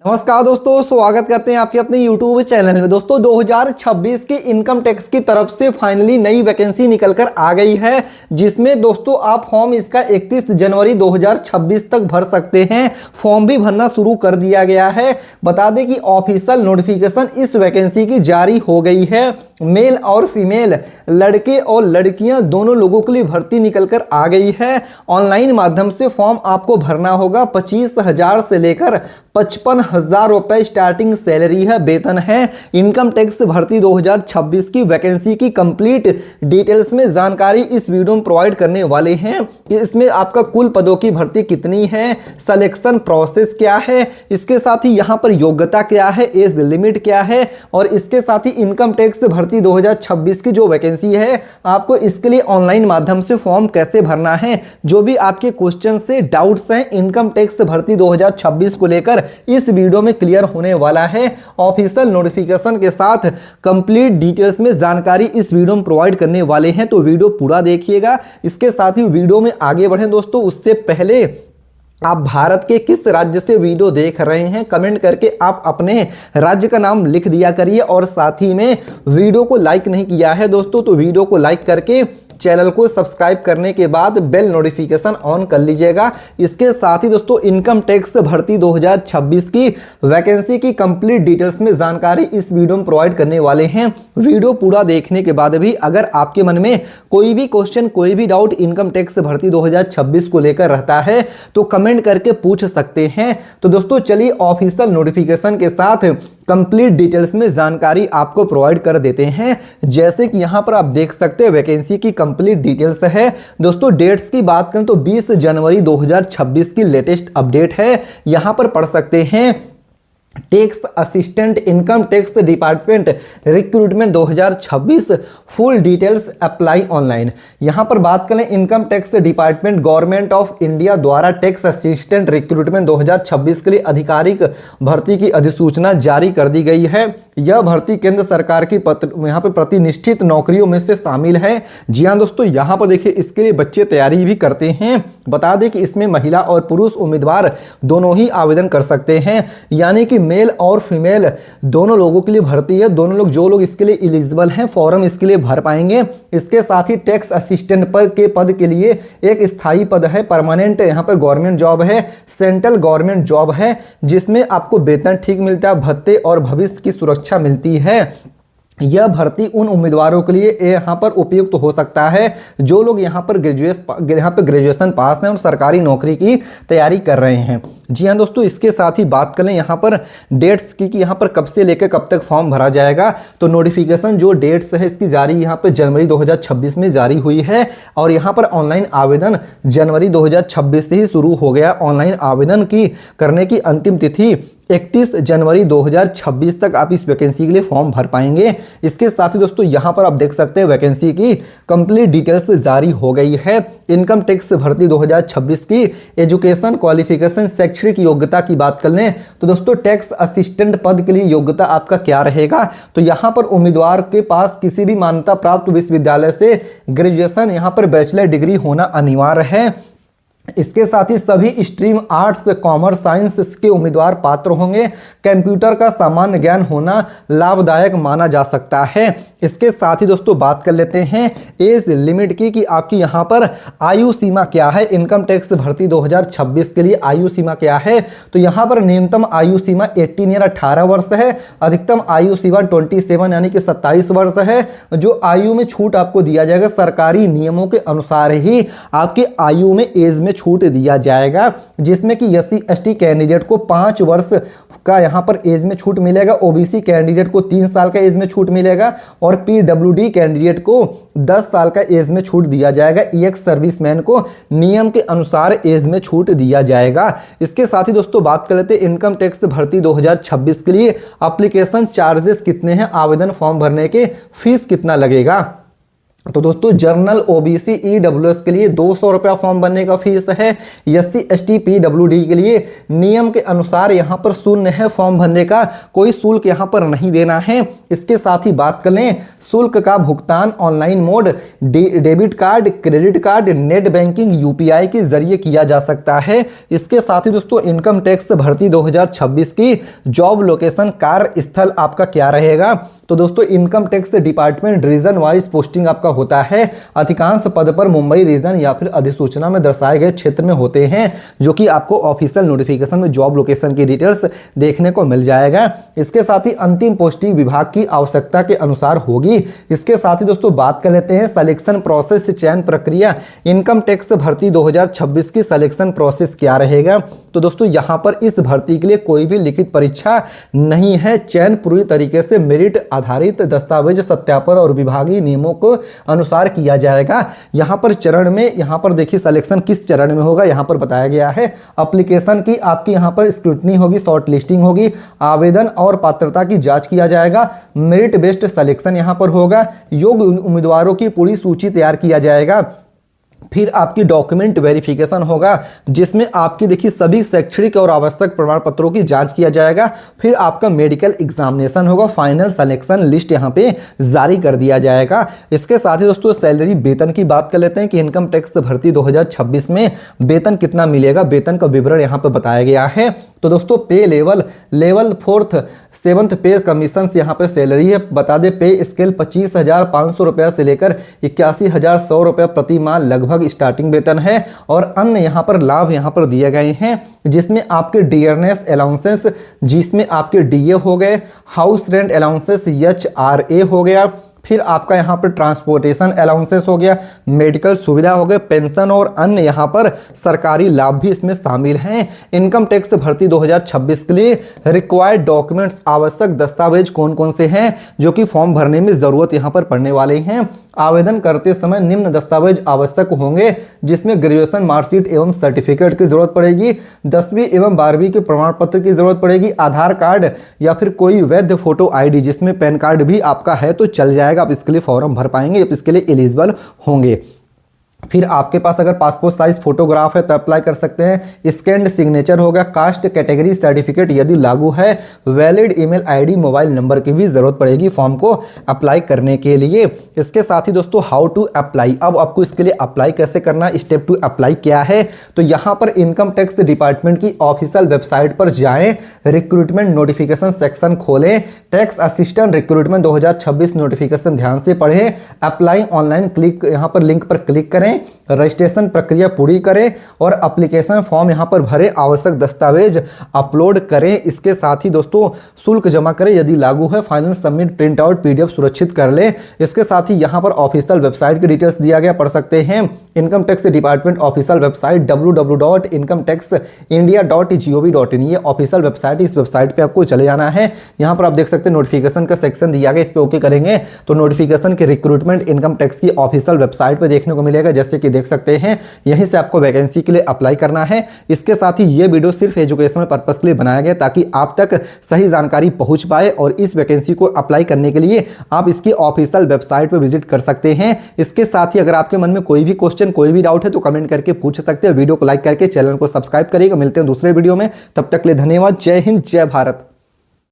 नमस्कार दोस्तों, स्वागत करते हैं आपके अपने YouTube चैनल में। दोस्तों 2026 की इनकम टैक्स की तरफ से फाइनली नई वैकेंसी निकलकर आ गई है, जिसमें दोस्तों आप फॉर्म इसका 31 जनवरी 2026 तक भर सकते हैं। फॉर्म भी भरना शुरू कर दिया गया है। बता दें कि ऑफिशियल नोटिफिकेशन इस वैकेंसी की जारी हो गई है। मेल और फीमेल, लड़के और लड़कियां दोनों लोगों के लिए भर्ती निकलकर आ गई है। ऑनलाइन माध्यम से फॉर्म आपको भरना होगा। 25,000 से लेकर 55,000 रुपए स्टार्टिंग सैलरी है, वेतन है। इनकम टैक्स भर्ती 2026 की वैकेंसी की कंप्लीट डिटेल्स में जानकारी इस वीडियो में प्रोवाइड करने वाले हैं कि इसमें आपका कुल पदों की भर्ती कितनी है, सिलेक्शन प्रोसेस क्या है, इसके साथ ही यहाँ पर योग्यता क्या है, एज लिमिट क्या है, और इसके साथ ही इनकम टैक्स भर्ती 2026 की जो वैकेंसी है आपको इसके लिए ऑनलाइन माध्यम से फॉर्म कैसे भरना है। जो भी आपके क्वेश्चन से डाउट्स हैं इनकम टैक्स भर्ती 2026 को लेकर इस वीडियो में क्लियर होने वाला है। ऑफिशियल नोटिफिकेशन के साथ कंप्लीट डिटेल्स में जानकारी इस वीडियो में प्रोवाइड करने वाले हैं, तो वीडियो पूरा देखिएगा। इसके साथ ही वीडियो में आगे बढ़ें दोस्तों, उससे पहले आप भारत के किस राज्य से वीडियो देख रहे हैं कमेंट करके आप अपने राज्य का नाम लिख दिया करिए। और साथ ही में वीडियो को लाइक नहीं किया है दोस्तों तो वीडियो को लाइक करके चैनल को सब्सक्राइब करने के बाद बेल नोटिफिकेशन ऑन कर लीजिएगा। इसके साथ ही दोस्तों इनकम टैक्स भर्ती 2026 की वैकेंसी की कंप्लीट डिटेल्स में जानकारी इस वीडियो में प्रोवाइड करने वाले हैं। वीडियो पूरा देखने के बाद भी अगर आपके मन में कोई भी क्वेश्चन, कोई भी डाउट इनकम टैक्स भर्ती 2026 को लेकर रहता है तो कमेंट करके पूछ सकते हैं। तो दोस्तों चलिए ऑफिशियल नोटिफिकेशन के साथ कंप्लीट डिटेल्स में जानकारी आपको प्रोवाइड कर देते हैं। जैसे कि यहां पर आप देख सकते हैं वैकेंसी की कंप्लीट डिटेल्स है। दोस्तों डेट्स की बात करें तो 20 जनवरी 2026 की लेटेस्ट अपडेट है। यहां पर पढ़ सकते हैं tax assistant income tax department recruitment 2026 full details apply online. यहां पर बात करें income tax department government of India द्वारा टैक्स असिस्टेंट रिक्रूटमेंट 2026 के लिए आधिकारिक भर्ती की अधिसूचना जारी कर दी गई है। यह भर्ती केंद्र सरकार की यहाँ पे प्रतिनिष्ठित नौकरियों में से शामिल है। जी हाँ दोस्तों, यहाँ पर देखिए इसके लिए बच्चे तैयारी भी करते हैं। बता दें कि इसमें महिला और पुरुष उम्मीदवार दोनों ही आवेदन कर सकते हैं, यानी कि मेल और फीमेल दोनों लोगों के लिए भर्ती है। दोनों लोग जो लोग इसके लिए एलिजिबल हैं फॉर्म इसके लिए भर पाएंगे। इसके साथ ही टैक्स असिस्टेंट पर के पद के लिए एक स्थायी पद है, परमानेंट यहाँ पर गवर्नमेंट जॉब है, सेंट्रल गवर्नमेंट जॉब है, जिसमें आपको वेतन ठीक मिलता है, भत्ते और भविष्य की सुरक्षा मिलती है। यह भर्ती उन उम्मीदवारों के लिए यहाँ पर उपयुक्त हो सकता है जो लोग यहाँ पर ग्रेजुएशन पास हैं और सरकारी नौकरी की तैयारी कर रहे हैं। जी हाँ दोस्तों, इसके साथ ही बात करें यहाँ पर डेट्स की कि यहाँ पर कब से लेकर कब तक फॉर्म भरा जाएगा। तो नोटिफिकेशन जो डेट्स है इसकी जारी यहाँ पर जनवरी 2026 में जारी हुई है और यहाँ पर ऑनलाइन आवेदन जनवरी 2026 से ही शुरू हो गया। ऑनलाइन आवेदन की करने की अंतिम तिथि 31 जनवरी 2026 तक आप इस वैकेंसी के लिए फॉर्म भर पाएंगे। इसके साथ ही दोस्तों यहाँ पर आप देख सकते हैं वैकेंसी की कंप्लीट डिटेल्स जारी हो गई है। इनकम टैक्स भर्ती 2026 की एजुकेशन क्वालिफिकेशन शैक्षणिक योग्यता की बात कर लें तो दोस्तों टैक्स असिस्टेंट पद के लिए योग्यता आपका क्या रहेगा। तो यहाँ पर उम्मीदवार के पास किसी भी मान्यता प्राप्त विश्वविद्यालय से ग्रेजुएशन यहाँ पर बैचलर डिग्री होना अनिवार्य है। इसके साथ ही सभी स्ट्रीम आर्ट्स, कॉमर्स, साइंस के उम्मीदवार पात्र होंगे। कंप्यूटर का सामान्य ज्ञान होना लाभदायक माना जा सकता है। इसके साथ ही दोस्तों बात कर लेते हैं एज लिमिट की कि आपकी यहाँ पर आयु सीमा क्या है। इनकम टैक्स भर्ती 2026 के लिए आयु सीमा क्या है। तो यहाँ पर न्यूनतम आयु सीमा 18 या 18 वर्ष है, अधिकतम आयु सीमा 27 यानी कि 27 वर्ष है। जो आयु में छूट आपको दिया जाएगा सरकारी नियमों के अनुसार ही आपके आयु में एज में छूट दिया जाएगा, जिसमें कि SC ST कैंडिडेट को 5 वर्ष का यहाँ पर एज में छूट मिलेगा, OBC कैंडिडेट को 3 साल का एज में छूट मिलेगा और PWD कैंडिडेट को 10 साल का एज में छूट दिया जाएगा। EX सर्विसमैन को नियम के अनुसार एज में छूट दिया जाएगा। इसके साथ ही दोस्तों बात कर लेते हैं इनकम टैक्स भर्ती 2026 के लिए एप्लीकेशन चार्जेस कितने हैं, आवेदन फॉर्म भरने के फीस कितना लगेगा। तो दोस्तों जनरल ओबीसी ईडब्ल्यूएस के लिए 200 रुपया फॉर्म भरने का फीस है। एससी एसटी पीडब्ल्यूडी के लिए नियम के अनुसार यहाँ पर शून्य है, फॉर्म भरने का कोई शुल्क यहाँ पर नहीं देना है। इसके साथ ही बात कर लें शुल्क का भुगतान online mode, debit card, credit card, net banking, UPI के जरिए किया जा सकता है। इसके साथ ही दोस्तों इनकम टैक्स भर्ती 2026 की जॉब लोकेशन, कार्य स्थल आपका क्या रहेगा। तो दोस्तों income tax department region wise posting आपका होता है। अधिकांश पद पर मुंबई रीजन या फिर अधिसूचना में दर्शाए गए क्षेत्र में होते हैं, जो कि आपको ऑफिशियल नोटिफिकेशन में जॉब लोकेशन की डिटेल्स देखने को मिल जाएगा। इसके साथ ही अंतिम पोस्टिंग विभाग की आवश्यकता के अनुसार होगी। इसके साथ ही दोस्तों बात कर लेते हैं सिलेक्शन प्रोसेस, चयन प्रक्रिया। इनकम टैक्स भर्ती 2026 की सिलेक्शन प्रोसेस क्या रहेगा। तो दोस्तों यहां पर इस भर्ती के लिए कोई भी लिखित परीक्षा नहीं है। चयन पूरी तरीके से मेरिट आधारित दस्तावेज सत्यापन और विभागीय नियमों को अनुसार किया जाएगा। यहां पर चरण में, यहां पर देखिए सिलेक्शन किस चरण में होगा, यहां पर बताया गया है। एप्लीकेशन की आपकी यहां पर स्क्रूटनी होगी, शॉर्ट लिस्टिंग होगी, आवेदन और पात्रता की जांच किया जाएगा, मेरिट बेस्ड सिलेक्शन यहां पर होगा, योग्य उम्मीदवारों की पूरी सूची तैयार किया जाएगा। फिर आपकी डॉक्यूमेंट वेरिफिकेशन होगा, जिसमें आपकी देखिए सभी शैक्षणिक और आवश्यक प्रमाण पत्रों की जांच किया जाएगा। फिर आपका मेडिकल एग्जामिनेशन होगा, फाइनल सिलेक्शन लिस्ट यहां पे जारी कर दिया जाएगा। इसके साथ ही दोस्तों सैलरी, वेतन की बात कर लेते हैं कि इनकम टैक्स भर्ती 2026 में वेतन कितना मिलेगा। वेतन का विवरण यहां पर बताया गया है। तो दोस्तों पे लेवल 4th 7th पे कमीशन से यहाँ पे सैलरी है। बता दें पे स्केल 25,500 रुपया से लेकर 81,100 रुपया प्रति माह लगभग स्टार्टिंग वेतन है। और अन्य यहाँ पर लाभ यहाँ पर दिए गए हैं, जिसमें आपके डियरनेस अलाउंसेस, जिसमें आपके डीए हो गए, हाउस रेंट अलाउंसेस HRA हो गया, फिर आपका यहाँ पर ट्रांसपोर्टेशन अलाउंसेस हो गया, मेडिकल सुविधा हो गए, पेंशन और अन्य यहाँ पर सरकारी लाभ भी इसमें शामिल हैं। इनकम टैक्स भर्ती 2026 के लिए रिक्वायर्ड डॉक्यूमेंट्स, आवश्यक दस्तावेज कौन कौन से हैं जो कि फॉर्म भरने में जरूरत यहाँ पर पड़ने वाले हैं। आवेदन करते समय निम्न दस्तावेज आवश्यक होंगे, जिसमें ग्रेजुएशन मार्कशीट एवं सर्टिफिकेट की जरूरत पड़ेगी, 10वीं एवं 12वीं के प्रमाण पत्र की जरूरत पड़ेगी, आधार कार्ड या फिर कोई वैध फोटो आईडी, जिसमें पैन कार्ड भी आपका है तो चल जाएगा। आप इसके लिए फॉर्म भर पाएंगे जब इसके लिए एलिजिबल होंगे। फिर आपके पास अगर पासपोर्ट साइज फोटोग्राफ है तो अप्लाई कर सकते हैं। स्कैन्ड सिग्नेचर होगा, कास्ट कैटेगरी सर्टिफिकेट यदि लागू है, valid email ID, mobile number की भी जरूरत पड़ेगी फॉर्म को अप्लाई करने के लिए। इसके साथ ही दोस्तों हाउ टू अप्लाई, अब आपको इसके लिए अप्लाई कैसे करना, स्टेप टू अप्लाई क्या है। तो यहाँ पर इनकम टैक्स डिपार्टमेंट की ऑफिशियल वेबसाइट पर जाएं, रिक्रूटमेंट नोटिफिकेशन सेक्शन खोलें, टैक्स असिस्टेंट रिक्रूटमेंट 2026 नोटिफिकेशन ध्यान से पढ़ें, अप्लाई ऑनलाइन क्लिक, यहाँ पर लिंक पर क्लिक करें, रजिस्ट्रेशन प्रक्रिया पूरी करें और एप्लीकेशन फॉर्म यहां पर भरें, आवश्यक दस्तावेज अपलोड करें। इसके साथ ही दोस्तों शुल्क जमा करें यदि लागू है, final submit print out PDF सुरक्षित कर लें। इसके साथ ही यहां पर ऑफिशियल वेबसाइट की डिटेल्स दिया गया, पढ़ सकते हैं। Income tax department official website www.incometaxindia.gov.in, ये ऑफिशियल वेबसाइट, इस वेबसाइट पे आपको चले जाना है। यहां पर आप देख सकते हैं नोटिफिकेशन का सेक्शन दिया गया, इस पे ओके करेंगे तो नोटिफिकेशन के रिक्रूटमेंट इनकम टैक्स की ऑफिशियल वेबसाइट पे देखने को मिलेगा। जैसे कि देख सकते हैं यहीं से आपको वैकेंसी के लिए अप्लाई करना है। इसके साथ ही ये वीडियो सिर्फ एजुकेशनल पर्पस के लिए बनाया गया ताकि आप तक सही जानकारी पहुंच पाए, और इस वैकेंसी को अप्लाई करने के लिए आप इसकी ऑफिशियल वेबसाइट पर विजिट कर सकते हैं। इसके साथ ही अगर आपके मन में कोई भी क्वेश्चन, कोई भी डाउट है तो कमेंट करके पूछ सकते हैं। वीडियो को लाइक करके चैनल को सब्सक्राइब करिएगा। मिलते हैं दूसरे वीडियो में, तब तक के लिए धन्यवाद। जय हिंद, जय भारत।